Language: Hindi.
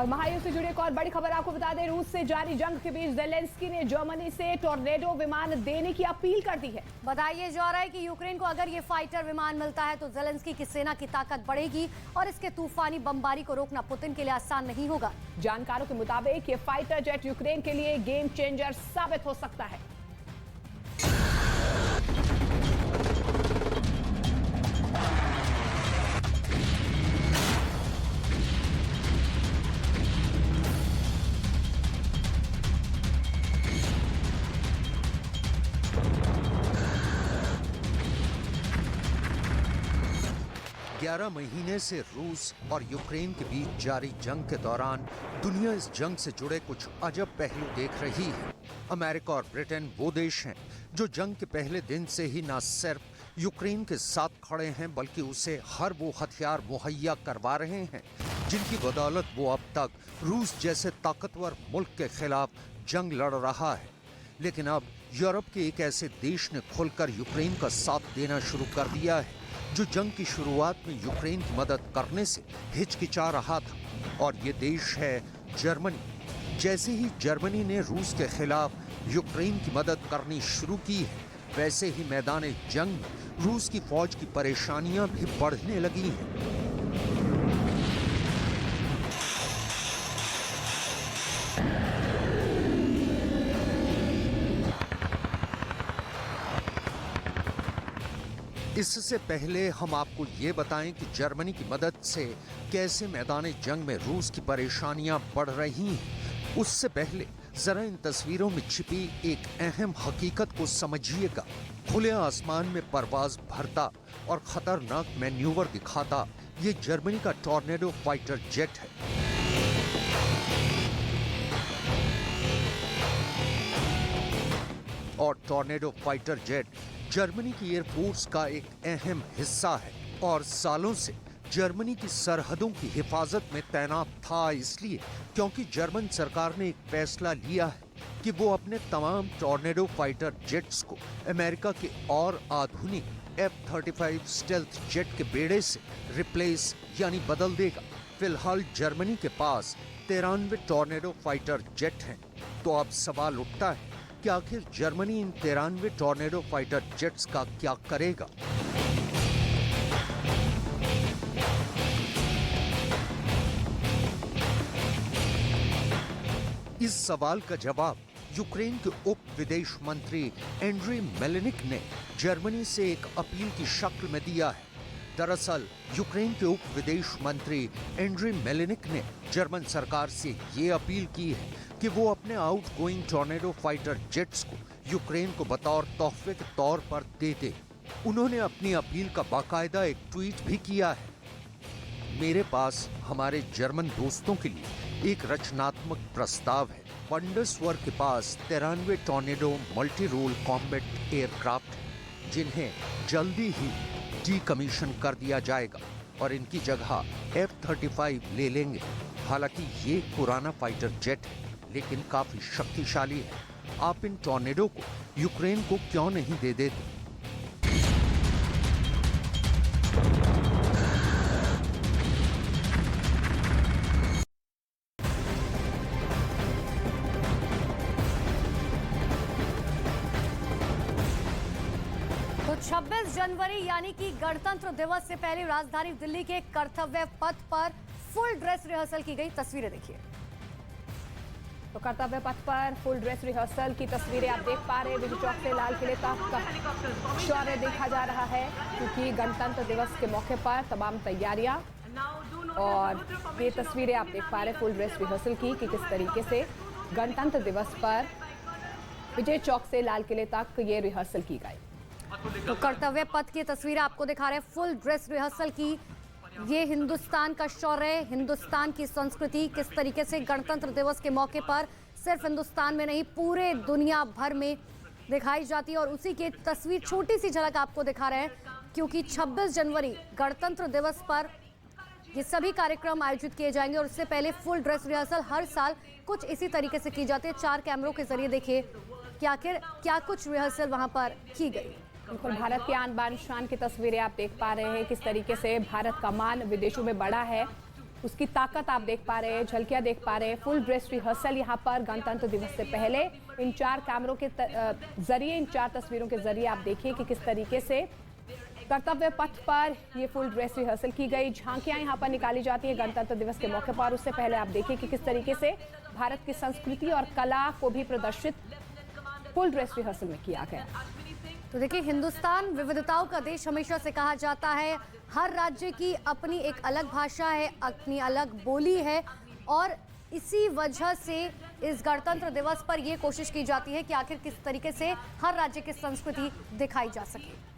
और महायुद्ध से जुड़ी एक और बड़ी खबर आपको बता दें, रूस से जारी जंग के बीच ज़ेलेंस्की ने जर्मनी से टॉर्नेडो विमान देने की अपील कर दी है। बताया जा रहा है कि यूक्रेन को अगर ये फाइटर विमान मिलता है तो ज़ेलेंस्की की सेना की ताकत बढ़ेगी और इसके तूफानी बमबारी को रोकना पुतिन के लिए आसान नहीं होगा। जानकारों के मुताबिक ये फाइटर जेट यूक्रेन के लिए गेम चेंजर साबित हो सकता है। ग्यारह महीने से रूस और यूक्रेन के बीच जारी जंग के दौरान दुनिया इस जंग से जुड़े कुछ अजब पहलू देख रही है। अमेरिका और ब्रिटेन वो देश हैं जो जंग के पहले दिन से ही न सिर्फ यूक्रेन के साथ खड़े हैं बल्कि उसे हर वो हथियार मुहैया करवा रहे हैं जिनकी बदौलत वो अब तक रूस जैसे ताकतवर मुल्क के खिलाफ जंग लड़ रहा है। लेकिन अब यूरोप के एक ऐसे देश ने खुलकर यूक्रेन का साथ देना शुरू कर दिया है जो जंग की शुरुआत में यूक्रेन की मदद करने से हिचकिचा रहा था, और ये देश है जर्मनी। जैसे ही जर्मनी ने रूस के खिलाफ यूक्रेन की मदद करनी शुरू की है, वैसे ही मैदान जंग में रूस की फौज की परेशानियां भी बढ़ने लगी हैं। इससे पहले हम आपको ये बताएं कि जर्मनी की मदद से कैसे मैदान जंग में रूस की परेशानियां बढ़ रही हैं। उससे पहले जरा इन तस्वीरों में छिपी एक अहम हकीकत को समझिएगा। खुले आसमान में परवाज भरता और खतरनाक मैन्यूवर दिखाता ये जर्मनी का टॉर्नेडो फाइटर जेट है। और टॉर्नेडो फाइटर जेट जर्मनी की एयरफोर्स का एक अहम हिस्सा है और सालों से जर्मनी की सरहदों की हिफाजत में तैनात था, इसलिए क्योंकि जर्मन सरकार ने एक फैसला लिया है कि वो अपने तमाम टॉर्नेडो फाइटर जेट्स को अमेरिका के और आधुनिक F-35 स्टेल्थ जेट के बेड़े से रिप्लेस यानी बदल देगा। फिलहाल जर्मनी के पास 93 टॉर्नेडो फाइटर जेट हैं। तो अब सवाल उठता है कि आखिर Germany in 93 tornado fighter jets का क्या करेगा। इस सवाल का जवाब यूक्रेन के उप विदेश मंत्री एंड्री मेलेनिक ने जर्मनी से एक अपील की शक्ल में दिया है। दरअसल यूक्रेन के उप विदेश मंत्री एंड्री मेलेनिक ने जर्मन सरकार से ये अपील की है कि वो अपने आउटगोइंग टॉर्नेडो फाइटर जेट्स को यूक्रेन को बतौर तोहफे के तौर पर दे दे। उन्होंने अपनी अपील का बाकायदा एक ट्वीट भी किया है। मेरे पास हमारे जर्मन दोस्तों के लिए एक रचनात्मक प्रस्ताव है। बंडसवर के पास 93 Tornado multi role combat aircraft हैं जिन्हें जल्दी ही डीकमीशन कर दिया जाएगा और इनकी जगह F-35 ले लेंगे। हालांकि ये पुराना फाइटर जेट है लेकिन काफी शक्तिशाली है। आप इन टॉर्नेडो को यूक्रेन को क्यों नहीं दे देते? तो 26 जनवरी यानी कि गणतंत्र दिवस से पहले राजधानी दिल्ली के कर्तव्य पथ पर फुल ड्रेस रिहर्सल की गई। तस्वीरें देखिए। तो कर्तव्य पथ पर फुल ड्रेस रिहर्सल की तस्वीरें आप देख पा रहे हैं। विजय चौक से लाल किले तक शौर्य देखा जा रहा है क्योंकि गणतंत्र दिवस के मौके पर तमाम तैयारियां, और ये तस्वीरें आप देख पा रहे हैं फुल ड्रेस रिहर्सल की कि किस तरीके से गणतंत्र दिवस पर विजय चौक से लाल किले तक ये रिहर्सल की गई। तो कर्तव्य पथ की तस्वीरें आपको दिखा रहे हैं फुल ड्रेस रिहर्सल की। ये हिंदुस्तान का शौर्य, हिंदुस्तान की संस्कृति किस तरीके से गणतंत्र दिवस के मौके पर सिर्फ हिंदुस्तान में नहीं पूरे दुनिया भर में दिखाई जाती है, और उसी की तस्वीर छोटी सी झलक आपको दिखा रहे हैं क्योंकि 26 जनवरी गणतंत्र दिवस पर ये सभी कार्यक्रम आयोजित किए जाएंगे और उससे पहले फुल ड्रेस रिहर्सल हर साल कुछ इसी तरीके से की जाती है। 4 कैमरों के जरिए देखिए कि आखिर क्या कुछ रिहर्सल वहां पर की गई। बिल्कुल, भारत के आन बान शान की तस्वीरें आप देख पा रहे हैं किस तरीके से भारत का मान विदेशों में बढ़ा है उसकी ताकत आप देख पा रहे हैं, झलकियां देख पा रहे हैं। फुल ड्रेस रिहर्सल यहाँ पर गणतंत्र दिवस से पहले इन 4 कैमरों के जरिए, इन 4 तस्वीरों के जरिए आप देखिए कि किस तरीके से कर्तव्य पथ पर ये फुल ड्रेस रिहर्सल की गई। झांकियां यहाँ पर निकाली जाती हैं गणतंत्र दिवस के मौके पर। उससे पहले आप देखिए कि किस तरीके से भारत की संस्कृति और कला को भी प्रदर्शित फुल ड्रेस रिहर्सल में किया गया। तो देखिए, हिंदुस्तान विविधताओं का देश हमेशा से कहा जाता है। हर राज्य की अपनी एक अलग भाषा है, अपनी अलग बोली है, और इसी वजह से इस गणतंत्र दिवस पर यह कोशिश की जाती है कि आखिर किस तरीके से हर राज्य की संस्कृति दिखाई जा सके।